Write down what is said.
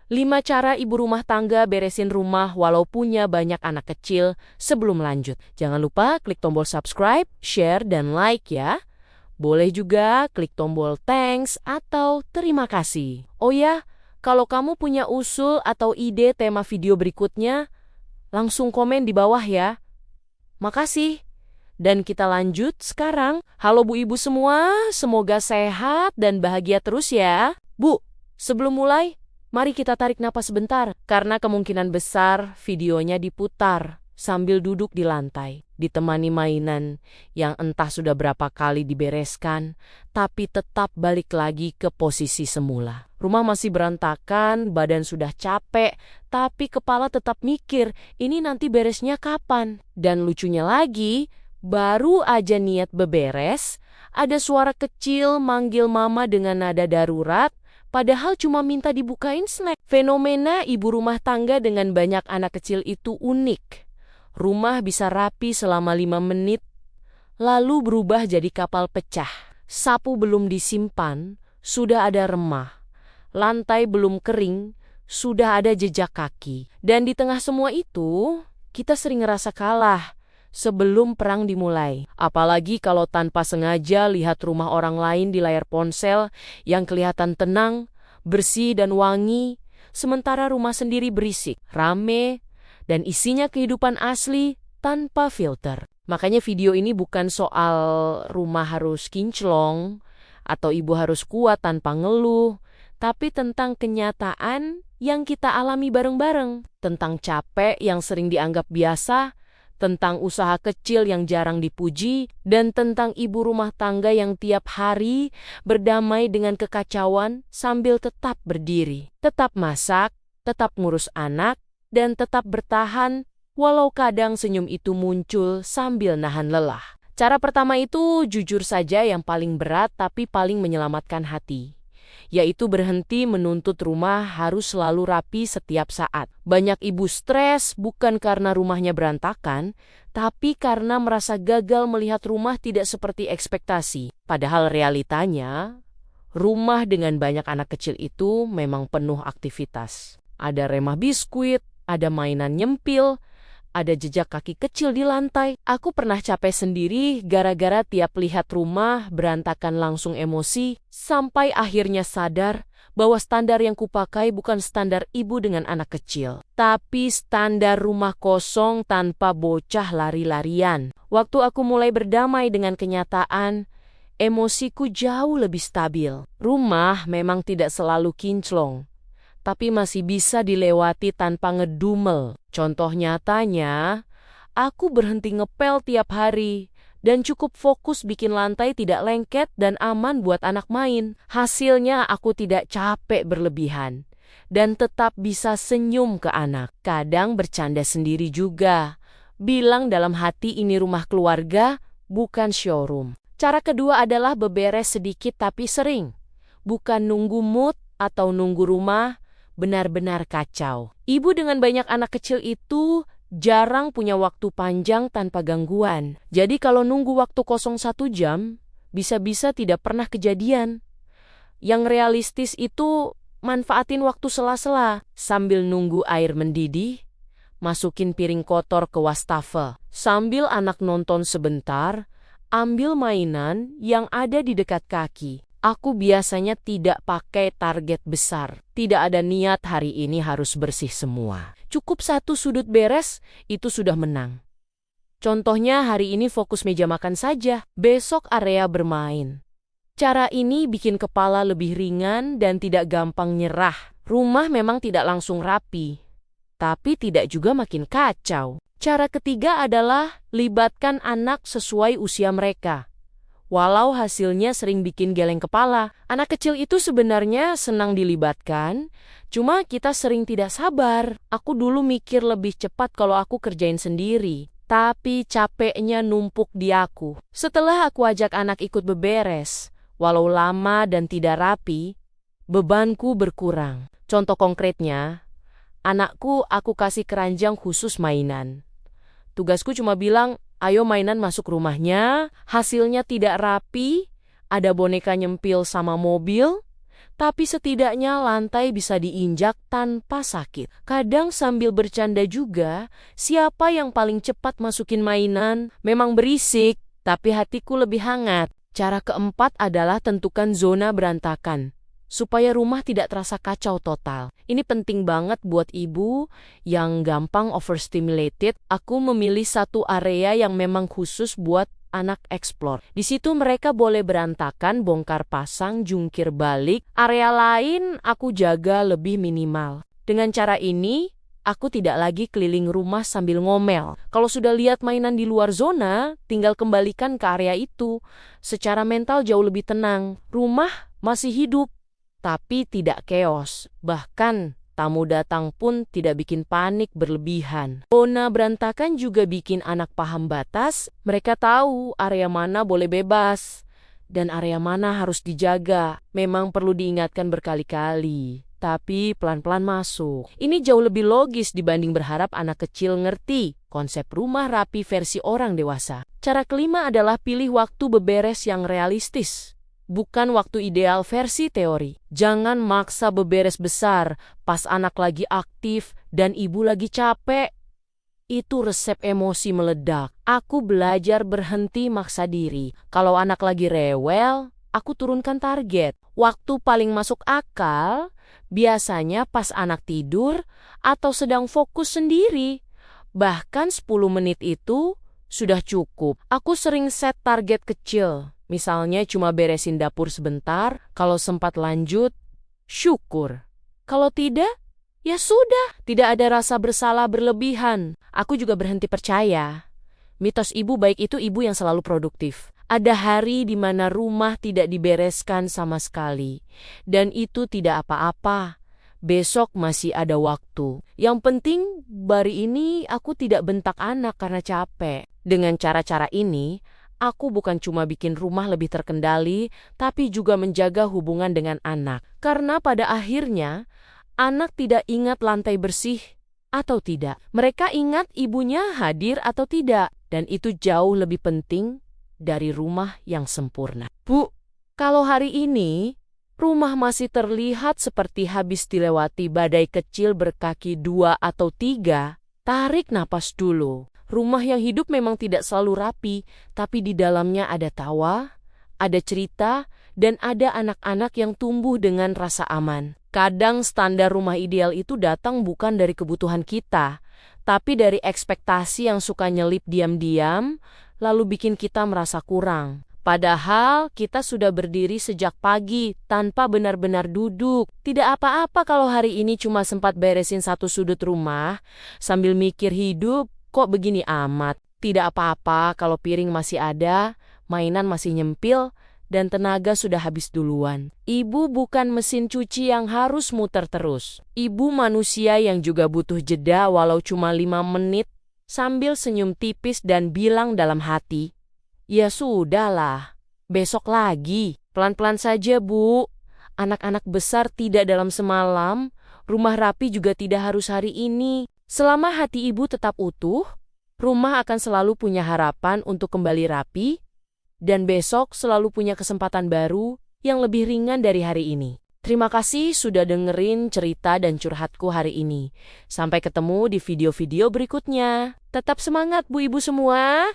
5 cara ibu rumah tangga beresin rumah walau punya banyak anak kecil. Sebelum lanjut, jangan lupa klik tombol subscribe, share, dan like ya. Boleh juga klik tombol thanks atau terima kasih. Oh ya, kalau kamu punya usul atau ide tema video berikutnya, langsung komen di bawah ya. Makasih. Dan kita lanjut sekarang. Halo Bu Ibu semua, semoga sehat dan bahagia terus ya. Bu, sebelum mulai, mari kita tarik napas sebentar, karena kemungkinan besar videonya diputar sambil duduk di lantai, ditemani mainan yang entah sudah berapa kali dibereskan, tapi tetap balik lagi ke posisi semula. Rumah masih berantakan, badan sudah capek, tapi kepala tetap mikir, ini nanti beresnya kapan? Dan lucunya lagi, baru aja niat beberes, ada suara kecil manggil mama dengan nada darurat, padahal cuma minta dibukain snack. Fenomena ibu rumah tangga dengan banyak anak kecil itu unik. Rumah bisa rapi selama 5 menit, lalu berubah jadi kapal pecah. Sapu belum disimpan, sudah ada remah. Lantai belum kering, sudah ada jejak kaki. Dan di tengah semua itu, kita sering ngerasa kalah sebelum perang dimulai. Apalagi kalau tanpa sengaja lihat rumah orang lain di layar ponsel yang kelihatan tenang, bersih dan wangi, sementara rumah sendiri berisik, rame, dan isinya kehidupan asli tanpa filter. Makanya video ini bukan soal rumah harus kinclong atau ibu harus kuat tanpa ngeluh, tapi tentang kenyataan yang kita alami bareng-bareng, tentang capek yang sering dianggap biasa, tentang usaha kecil yang jarang dipuji, dan tentang ibu rumah tangga yang tiap hari berdamai dengan kekacauan sambil tetap berdiri, tetap masak, tetap ngurus anak, dan tetap bertahan walau kadang senyum itu muncul sambil nahan lelah. Cara pertama itu jujur saja yang paling berat tapi paling menyelamatkan hati, yaitu berhenti menuntut rumah harus selalu rapi setiap saat. Banyak ibu stres bukan karena rumahnya berantakan, tapi karena merasa gagal melihat rumah tidak seperti ekspektasi. Padahal realitanya, rumah dengan banyak anak kecil itu memang penuh aktivitas. Ada remah biskuit, ada mainan nyempil, ada jejak kaki kecil di lantai. Aku pernah capek sendiri gara-gara tiap lihat rumah berantakan langsung emosi, sampai akhirnya sadar bahwa standar yang kupakai bukan standar ibu dengan anak kecil, tapi standar rumah kosong tanpa bocah lari-larian. Waktu aku mulai berdamai dengan kenyataan, emosiku jauh lebih stabil. Rumah memang tidak selalu kinclong, tapi masih bisa dilewati tanpa ngedumel. Contoh nyatanya, aku berhenti ngepel tiap hari dan cukup fokus bikin lantai tidak lengket dan aman buat anak main. Hasilnya aku tidak capek berlebihan dan tetap bisa senyum ke anak. Kadang bercanda sendiri juga, bilang dalam hati ini rumah keluarga, bukan showroom. Cara kedua adalah beberes sedikit tapi sering, bukan nunggu mood atau nunggu rumah benar-benar kacau. Ibu dengan banyak anak kecil itu jarang punya waktu panjang tanpa gangguan. Jadi kalau nunggu waktu kosong 1 jam, bisa-bisa tidak pernah kejadian. Yang realistis itu manfaatin waktu sela-sela. Sambil nunggu air mendidih, masukin piring kotor ke wastafel. Sambil anak nonton sebentar, ambil mainan yang ada di dekat kaki. Aku biasanya tidak pakai target besar. Tidak ada niat hari ini harus bersih semua. Cukup 1 sudut beres, itu sudah menang. Contohnya hari ini fokus meja makan saja, besok area bermain. Cara ini bikin kepala lebih ringan dan tidak gampang nyerah. Rumah memang tidak langsung rapi, tapi tidak juga makin kacau. Cara ketiga adalah libatkan anak sesuai usia mereka. Walau hasilnya sering bikin geleng kepala, anak kecil itu sebenarnya senang dilibatkan, cuma kita sering tidak sabar. Aku dulu mikir lebih cepat kalau aku kerjain sendiri, tapi capeknya numpuk di aku. Setelah aku ajak anak ikut beberes, walau lama dan tidak rapi, bebanku berkurang. Contoh konkretnya, anakku aku kasih keranjang khusus mainan. Tugasku cuma bilang, ayo mainan masuk rumahnya, hasilnya tidak rapi, ada boneka nyempil sama mobil, tapi setidaknya lantai bisa diinjak tanpa sakit. Kadang sambil bercanda juga, siapa yang paling cepat masukin mainan? Memang berisik, tapi hatiku lebih hangat. Cara keempat adalah tentukan zona berantakan, supaya rumah tidak terasa kacau total. Ini penting banget buat ibu yang gampang overstimulated. Aku memilih satu area yang memang khusus buat anak explore. Di situ mereka boleh berantakan, bongkar pasang, jungkir balik. Area lain aku jaga lebih minimal. Dengan cara ini, aku tidak lagi keliling rumah sambil ngomel. Kalau sudah lihat mainan di luar zona, tinggal kembalikan ke area itu. Secara mental jauh lebih tenang. Rumah masih hidup, tapi tidak chaos. Bahkan tamu datang pun tidak bikin panik berlebihan. Zona berantakan juga bikin anak paham batas. Mereka tahu area mana boleh bebas dan area mana harus dijaga. Memang perlu diingatkan berkali-kali, tapi pelan-pelan masuk. Ini jauh lebih logis dibanding berharap anak kecil ngerti konsep rumah rapi versi orang dewasa. Cara kelima adalah pilih waktu beberes yang realistis, bukan waktu ideal versi teori. Jangan maksa beberes besar pas anak lagi aktif dan ibu lagi capek. Itu resep emosi meledak. Aku belajar berhenti maksa diri. Kalau anak lagi rewel, aku turunkan target. Waktu paling masuk akal biasanya pas anak tidur atau sedang fokus sendiri. Bahkan 10 menit itu sudah cukup. Aku sering set target kecil. Misalnya cuma beresin dapur sebentar, kalau sempat lanjut, syukur. Kalau tidak, ya sudah, tidak ada rasa bersalah berlebihan. Aku juga berhenti percaya mitos ibu baik itu ibu yang selalu produktif. Ada hari di mana rumah tidak dibereskan sama sekali, dan itu tidak apa-apa. Besok masih ada waktu. Yang penting, hari ini aku tidak bentak anak karena capek. Dengan cara-cara ini, aku bukan cuma bikin rumah lebih terkendali, tapi juga menjaga hubungan dengan anak. Karena pada akhirnya, anak tidak ingat lantai bersih atau tidak. Mereka ingat ibunya hadir atau tidak. Dan itu jauh lebih penting dari rumah yang sempurna. Bu, kalau hari ini rumah masih terlihat seperti habis dilewati badai kecil berkaki 2 atau 3, tarik napas dulu. Rumah yang hidup memang tidak selalu rapi, tapi di dalamnya ada tawa, ada cerita, dan ada anak-anak yang tumbuh dengan rasa aman. Kadang standar rumah ideal itu datang bukan dari kebutuhan kita, tapi dari ekspektasi yang suka nyelip diam-diam, lalu bikin kita merasa kurang. Padahal kita sudah berdiri sejak pagi tanpa benar-benar duduk. Tidak apa-apa kalau hari ini cuma sempat beresin satu sudut rumah, sambil mikir hidup, kok begini amat. Tidak apa-apa kalau piring masih ada, mainan masih nyempil, dan tenaga sudah habis duluan. Ibu bukan mesin cuci yang harus muter terus. Ibu manusia yang juga butuh jeda walau cuma 5 menit, sambil senyum tipis dan bilang dalam hati, ya sudahlah, besok lagi. Pelan-pelan saja, Bu. Anak-anak besar tidak dalam semalam, rumah rapi juga tidak harus hari ini. Selama hati ibu tetap utuh, rumah akan selalu punya harapan untuk kembali rapi, dan besok selalu punya kesempatan baru yang lebih ringan dari hari ini. Terima kasih sudah dengerin cerita dan curhatku hari ini. Sampai ketemu di video-video berikutnya. Tetap semangat Bu Ibu semua.